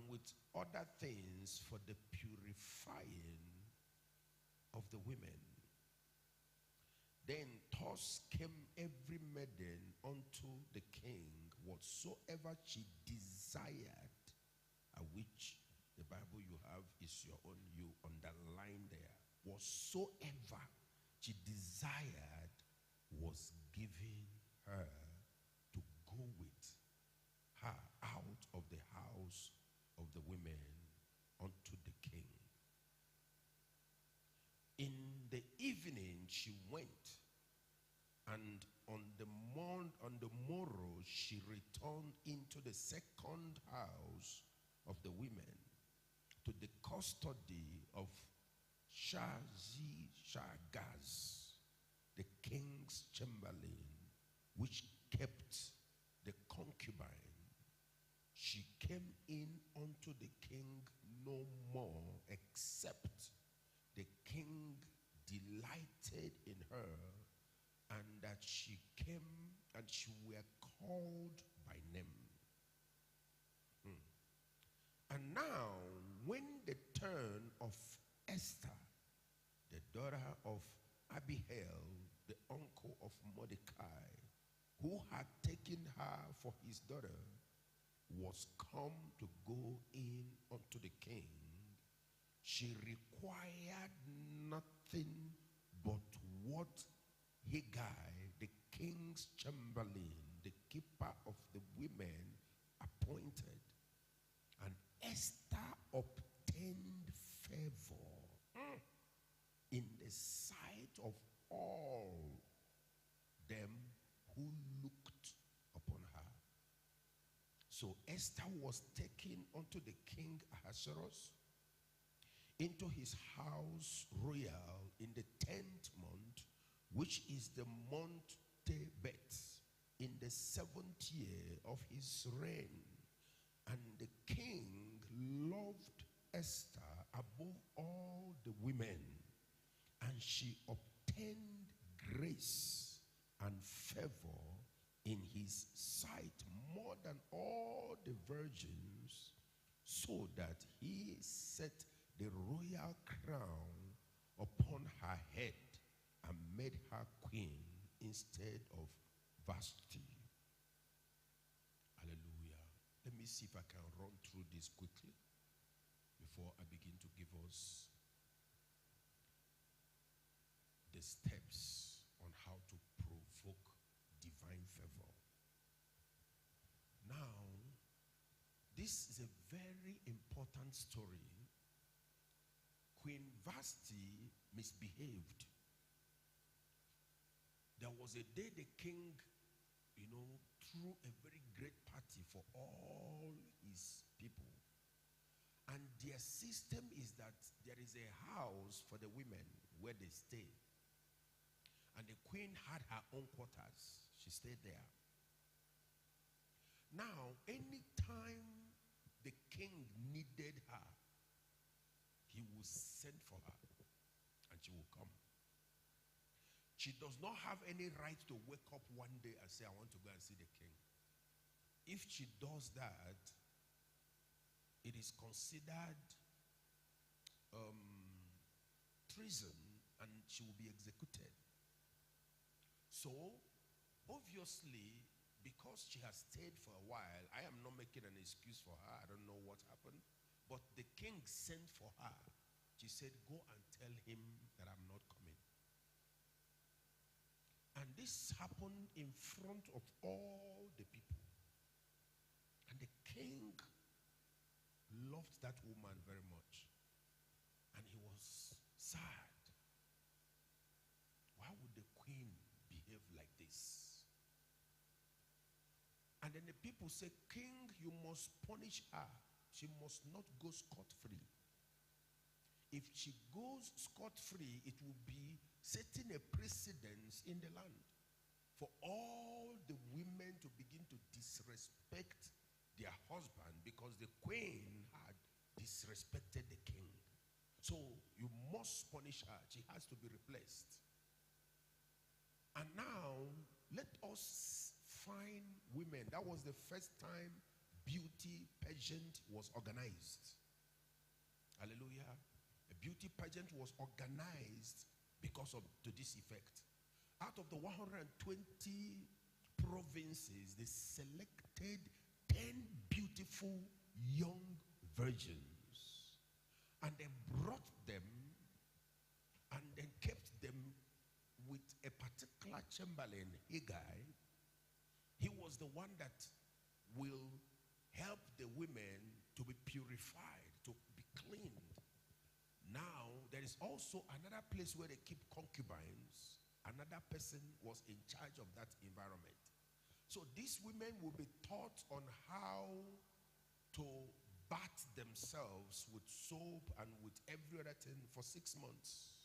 with other things for the purifying of the women. Then thus came every maiden unto the king whatsoever she desired, which the Bible you have is your own, you underline there. Whatsoever she desired was given her to go with her out of the house of the women unto the king. In the evening she went, and on the morrow she returned into the second house of the women to the custody of Shagaz, the king's chamberlain, which kept the concubine. She came in unto the king no more, except the king delighted in her, and that she came and she were called by name. And now, when the turn of Esther, the daughter of Abihail, the uncle of Mordecai, who had taken her for his daughter, was come to go in unto the king, she required nothing but what Haggai, the king's chamberlain, the keeper of the women, appointed. And Esther obtained favor in the sight of all them who looked upon her. So Esther was taken unto the king Ahasuerus into his house royal in the 10th month, which is the month Tebet, in the 7th year of his reign. And the king loved Esther above all the women, and she obtained grace and favor in his sight more than all the virgins, so that he set the royal crown upon her head and made her queen instead of Vashti. Hallelujah. Let me see if I can run through this quickly before I begin to give us the steps on how to provoke divine favor. Now, this is a very important story. Queen Vashti misbehaved. There was a day the king, threw a very great party for all his people. And their system is that there is a house for the women where they stay. And the queen had her own quarters. She stayed there. Now, anytime the king needed her, he will send for her and she will come. She does not have any right to wake up one day and say, I want to go and see the king. If she does that, it is considered treason and she will be executed. So, obviously, because she has stayed for a while, I am not making an excuse for her. I don't know what happened. But the king sent for her. She said, go and tell him that I'm not coming. And this happened in front of all the people. And the king loved that woman very much. And he was sad. Why would the queen behave like this? And then the people say, King, you must punish her. She must not go scot-free. If she goes scot-free, it will be setting a precedence in the land for all the women to begin to disrespect their husband because the queen had disrespected the king. So you must punish her. She has to be replaced. And now, let us find women. That was the first time beauty pageant pageant was organized. Hallelujah. A beauty pageant was organized because of to this effect. Out of the 120 provinces, they selected 10 beautiful young virgins and they brought them and then kept them with a particular chamberlain, Haggai. He was the one that will help the women to be purified, to be cleaned. Now, there is also another place where they keep concubines. Another person was in charge of that environment. So these women will be taught on how to bath themselves with soap and with every other thing for 6 months.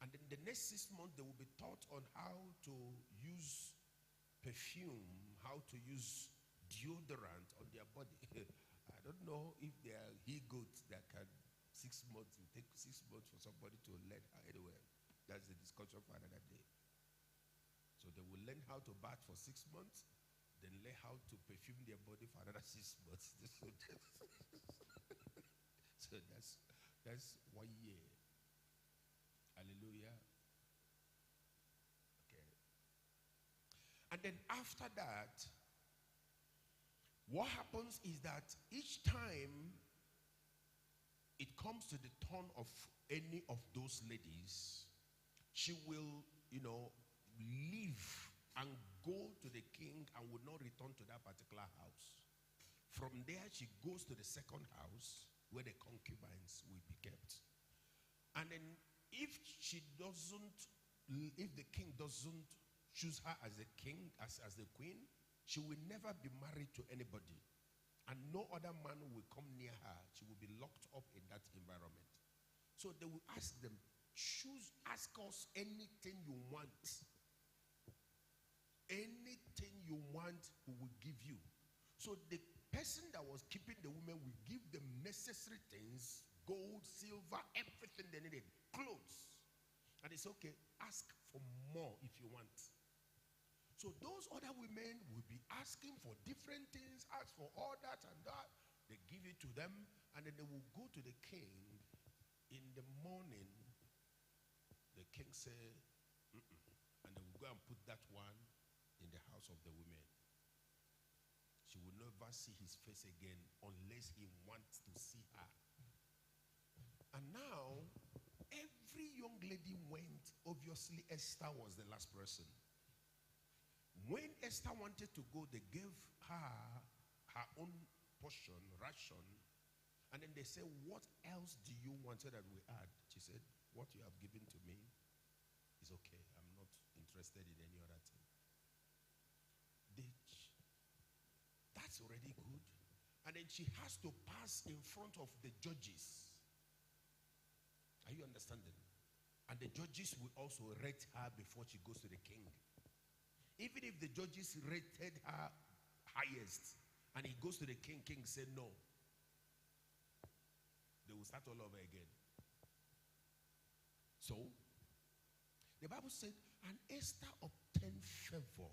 And then the next 6 months, they will be taught on how to use perfume, how to use deodorant on their body. I don't know if they are he-goats that can 6 months, it will take 6 months for somebody to learn how anyway. That's the discussion for another day. So they will learn how to bath for 6 months, then learn how to perfume their body for another 6 months. So that's 1 year. Hallelujah. Okay. And then after that, what happens is that each time it comes to the turn of any of those ladies, she will, leave and go to the king and will not return to that particular house. From there, she goes to the second house where the concubines will be kept. And then if the king doesn't choose her as the king, as the queen, she will never be married to anybody. And no other man will come near her. She will be locked up in that environment. So they will ask them, ask us anything you want. Anything you want, we will give you. So the person that was keeping the women will give them necessary things, gold, silver, everything they needed, clothes. And it's okay, ask for more if you want. So those other women will be asking for different things, ask for all that and that. They give it to them, and then they will go to the king. In the morning, the king say, and they will go and put that one in the house of the women. She will never see his face again unless he wants to see her. And now, every young lady went. Obviously, Esther was the last person. When Esther wanted to go, they gave her her own portion, ration. And then they said, what else do you want so that we add? She said, what you have given to me is okay. I'm not interested in any other thing. That's already good. And then she has to pass in front of the judges. Are you understanding? And the judges will also rate her before she goes to the king. Even if the judges rated her highest and he goes to the king, king said no, they will start all over again. So, the Bible said, and Esther obtained favor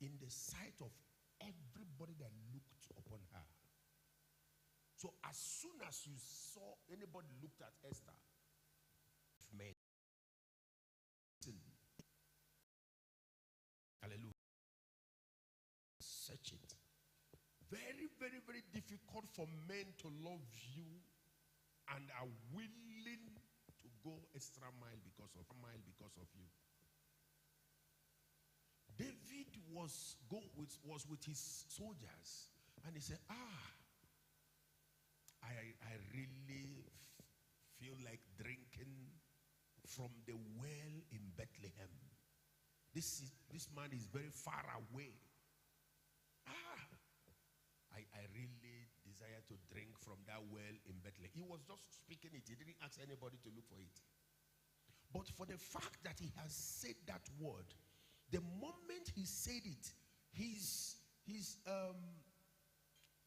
in the sight of everybody that looked upon her. So, as soon as you saw anybody looked at Esther, men. Hallelujah. Search it. Very, very, very difficult for men to love you and are willing to go extra mile because of you. David was with his soldiers, and he said, I really feel like drinking from the well in Bethlehem. This man is very far away. I really desire to drink from that well in Bethlehem. He was just speaking it. He didn't ask anybody to look for it. But for the fact that he has said that word, the moment he said it,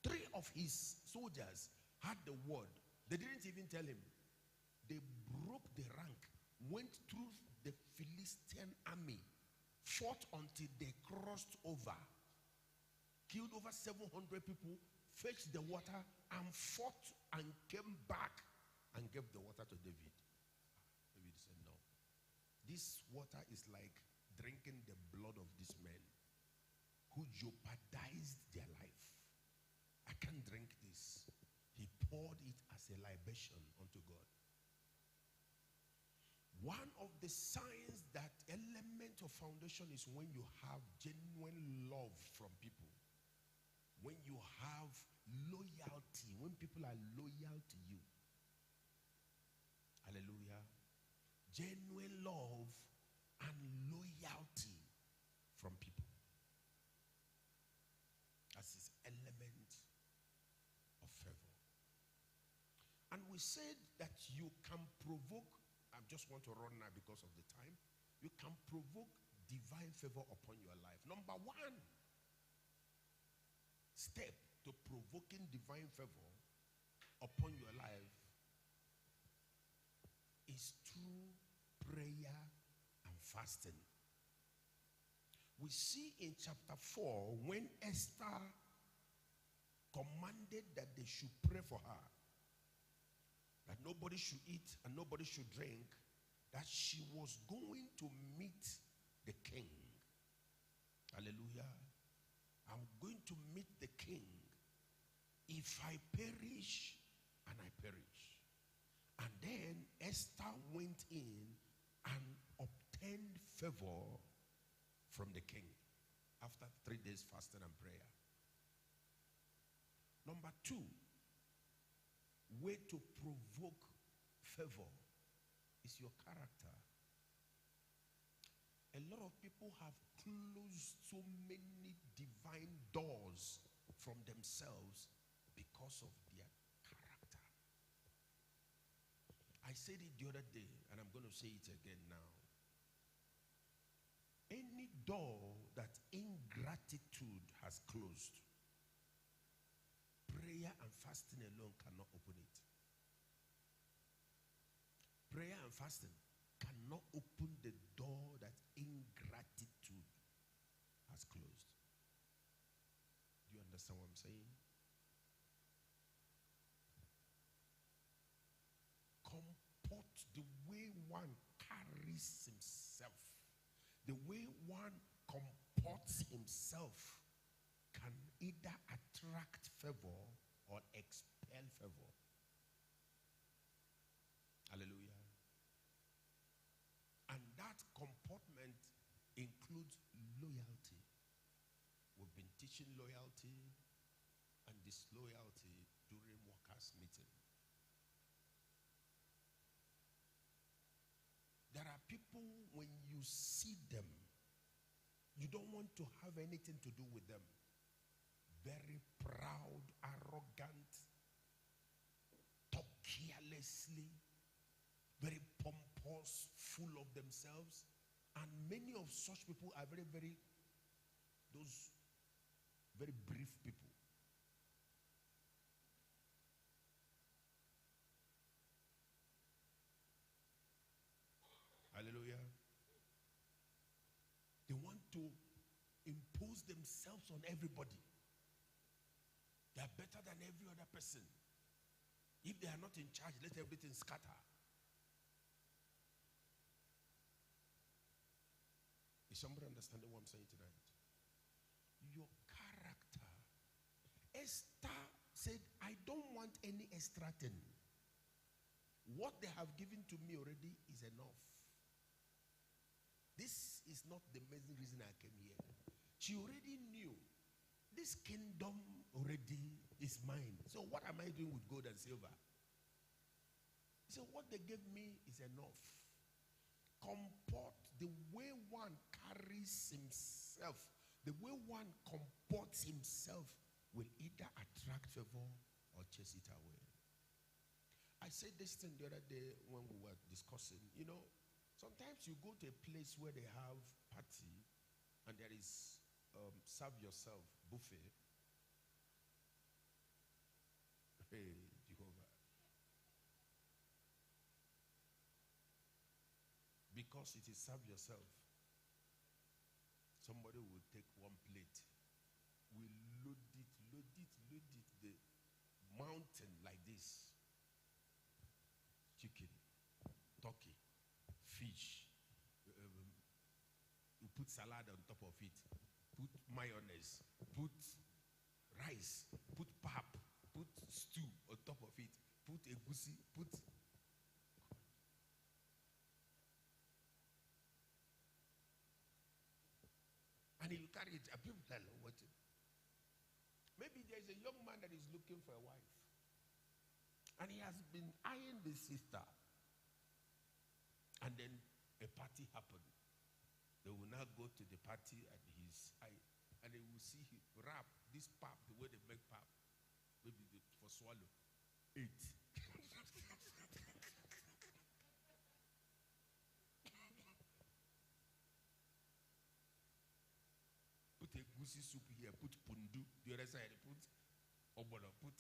three of his soldiers had the word. They didn't even tell him. They broke the rank, went through the Philistine army, fought until they crossed over, killed over 700 people, fetched the water, and fought and came back and gave the water to David. David said, no. This water is like drinking the blood of these men who jeopardized their life. I can't drink this. He poured it as a libation unto God. One of the signs that element of foundation is when you have genuine love from people. When you have loyalty, when people are loyal to you. Hallelujah. Genuine love and loyalty from people. That's his element of favor. And we said that you can provoke, I just want to run now because of the time. You can provoke divine favor upon your life. Number one step to provoking divine favor upon your life is through prayer and fasting. We see in chapter 4 when Esther commanded that they should pray for her, that nobody should eat and nobody should drink, that she was going to meet the king. Hallelujah. I'm going to meet the king if I perish and I perish. And then Esther went in and obtained favor from the king after 3 days fasting and prayer. Number 2, way to provoke favor is your character. A lot of people have closed so many divine doors from themselves because of their character. I said it the other day, and I'm going to say it again now. Any door that ingratitude has closed, prayer and fasting alone cannot open it. Prayer and fasting cannot open the door that ingratitude has closed. Do you understand what I'm saying? Comport the way one carries himself, the way one comports himself can either attract favor or expel favor. Hallelujah. And that comportment includes loyalty. We've been teaching loyalty and disloyalty during workers' meeting. There are people, when you see them, you don't want to have anything to do with them. Very proud, arrogant, talk carelessly, very pompous, full of themselves. And many of such people are very brief people. Hallelujah. They want to impose themselves on everybody. They are better than every other person. If they are not in charge, let everything scatter. Is somebody understanding what I'm saying tonight? Your character. Esther said, I don't want any extra thing. What they have given to me already is enough. This is not the main reason I came here. She already knew this kingdom already is mine. So what am I doing with gold and silver? So what they gave me is enough. Comport, the way one carries himself, the way one comports himself will either attract favor or chase it away. I said this thing the other day when we were discussing. You know, sometimes you go to a place where they have party and there is serve yourself buffet. Hey, Jehovah. Because it is serve yourself, somebody will take one plate, will put salad on top of it, put mayonnaise, put rice, put pap, put stew on top of it, put egusi, put. And you carry it, people tell you what. Maybe there's a young man that is looking for a wife. And he has been eyeing this sister. And then a party happened. They will now go to the party and his eye. And they will see him wrap this pap, the way they make pap. Maybe for swallow. 8. Put a goosey soup here, put pundu. The other side, put obono, put.